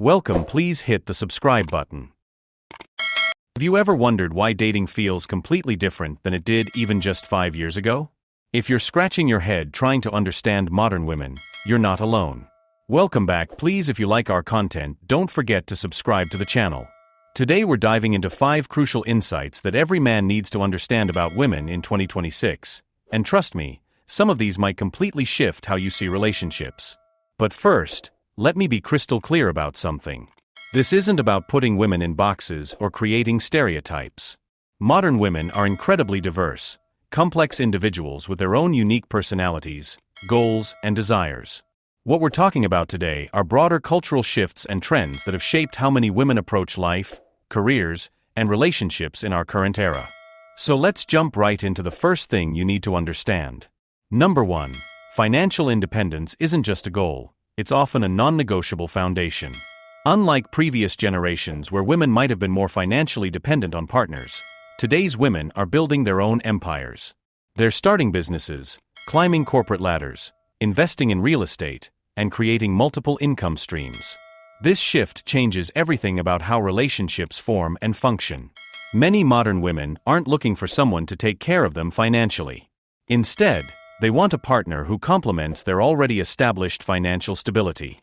Welcome, please hit the subscribe button. Have you ever wondered why dating feels completely different than it did even just 5 years ago? If you're scratching your head trying to understand modern women, you're not alone. Welcome back. Please, if you like our content, don't forget to subscribe to the channel. Today we're diving into 5 crucial insights that every man needs to understand about women in 2026. And trust me, some of these might completely shift how you see relationships. But first, let me be crystal clear about something. This isn't about putting women in boxes or creating stereotypes. Modern women are incredibly diverse, complex individuals with their own unique personalities, goals, and desires. What we're talking about today are broader cultural shifts and trends that have shaped how many women approach life, careers, and relationships in our current era. So let's jump right into the first thing you need to understand. Number 1. Financial independence isn't just a goal, it's often a non-negotiable foundation. Unlike previous generations where women might have been more financially dependent on partners, today's women are building their own empires. They're starting businesses, climbing corporate ladders, investing in real estate, and creating multiple income streams. This shift changes everything about how relationships form and function. Many modern women aren't looking for someone to take care of them financially. Instead, they want a partner who complements their already established financial stability.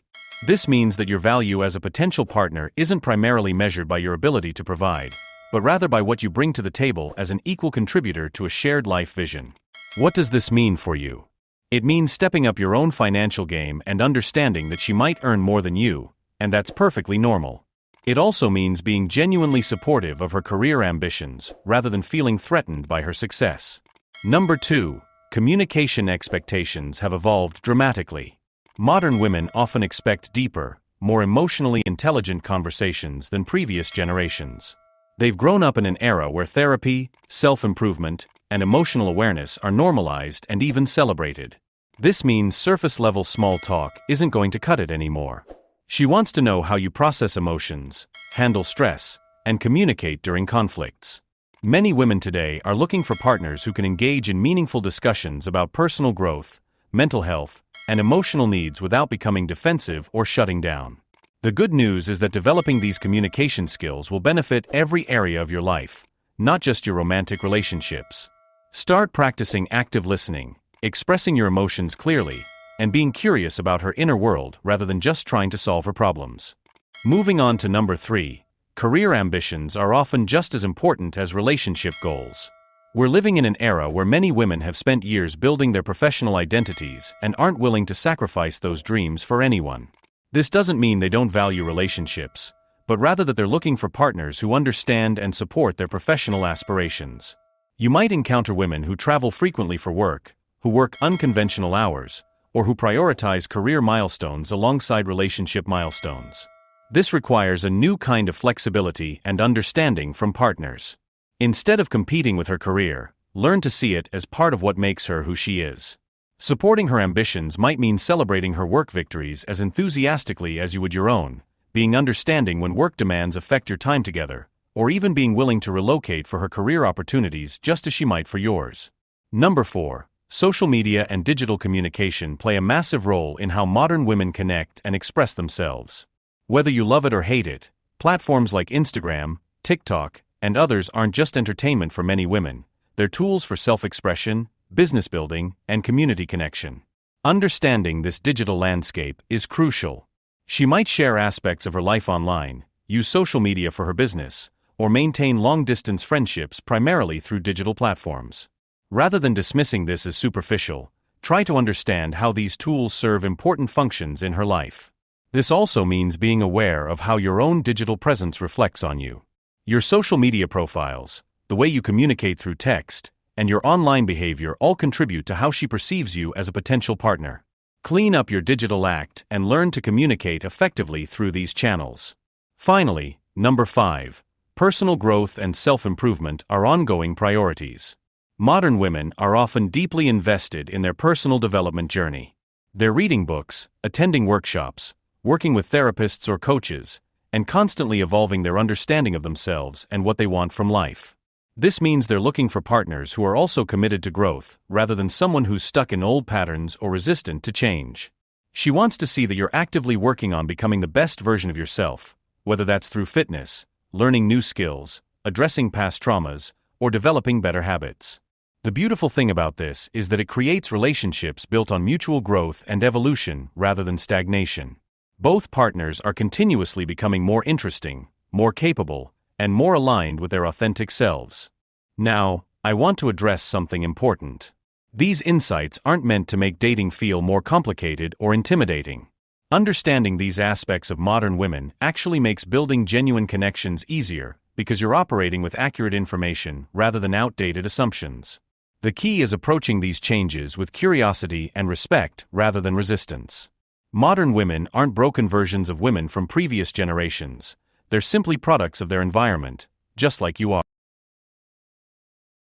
This means that your value as a potential partner isn't primarily measured by your ability to provide, but rather by what you bring to the table as an equal contributor to a shared life vision. What does this mean for you? It means stepping up your own financial game and understanding that she might earn more than you, and that's perfectly normal. It also means being genuinely supportive of her career ambitions rather than feeling threatened by her success. Number 2. Communication expectations have evolved dramatically. Modern women often expect deeper, more emotionally intelligent conversations than previous generations. They've grown up in an era where therapy, self-improvement, and emotional awareness are normalized and even celebrated. This means surface-level small talk isn't going to cut it anymore. She wants to know how you process emotions, handle stress, and communicate during conflicts. Many women today are looking for partners who can engage in meaningful discussions about personal growth, mental health, and emotional needs without becoming defensive or shutting down. The good news is that developing these communication skills will benefit every area of your life, not just your romantic relationships. Start practicing active listening, expressing your emotions clearly, and being curious about her inner world rather than just trying to solve her problems. Moving on to number 3. Career ambitions are often just as important as relationship goals. We're living in an era where many women have spent years building their professional identities and aren't willing to sacrifice those dreams for anyone. This doesn't mean they don't value relationships, but rather that they're looking for partners who understand and support their professional aspirations. You might encounter women who travel frequently for work, who work unconventional hours, or who prioritize career milestones alongside relationship milestones. This requires a new kind of flexibility and understanding from partners. Instead of competing with her career, learn to see it as part of what makes her who she is. Supporting her ambitions might mean celebrating her work victories as enthusiastically as you would your own, being understanding when work demands affect your time together, or even being willing to relocate for her career opportunities just as she might for yours. Number 4. Social media and digital communication play a massive role in how modern women connect and express themselves. Whether you love it or hate it, platforms like Instagram, TikTok, and others aren't just entertainment for many women, they're tools for self-expression, business building, and community connection. Understanding this digital landscape is crucial. She might share aspects of her life online, use social media for her business, or maintain long-distance friendships primarily through digital platforms. Rather than dismissing this as superficial, try to understand how these tools serve important functions in her life. This also means being aware of how your own digital presence reflects on you. Your social media profiles, the way you communicate through text, and your online behavior all contribute to how she perceives you as a potential partner. Clean up your digital act and learn to communicate effectively through these channels. Finally, number 5. Personal growth and self-improvement are ongoing priorities. Modern women are often deeply invested in their personal development journey. They're reading books, attending workshops, working with therapists or coaches, and constantly evolving their understanding of themselves and what they want from life. This means they're looking for partners who are also committed to growth, rather than someone who's stuck in old patterns or resistant to change. She wants to see that you're actively working on becoming the best version of yourself, whether that's through fitness, learning new skills, addressing past traumas, or developing better habits. The beautiful thing about this is that it creates relationships built on mutual growth and evolution rather than stagnation. Both partners are continuously becoming more interesting, more capable, and more aligned with their authentic selves. Now, I want to address something important. These insights aren't meant to make dating feel more complicated or intimidating. Understanding these aspects of modern women actually makes building genuine connections easier because you're operating with accurate information rather than outdated assumptions. The key is approaching these changes with curiosity and respect rather than resistance. Modern women aren't broken versions of women from previous generations. They're simply products of their environment, just like you are.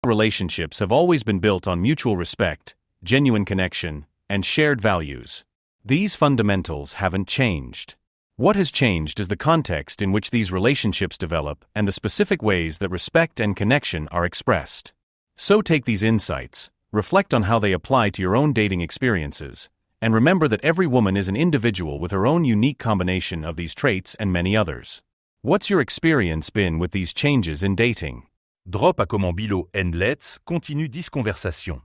Relationships have always been built on mutual respect, genuine connection, and shared values. These fundamentals haven't changed. What has changed is the context in which these relationships develop and the specific ways that respect and connection are expressed. So take these insights, reflect on how they apply to your own dating experiences, and remember that every woman is an individual with her own unique combination of these traits and many others. What's your experience been with these changes in dating? Drop à comment Bilo and Let's continue this conversation.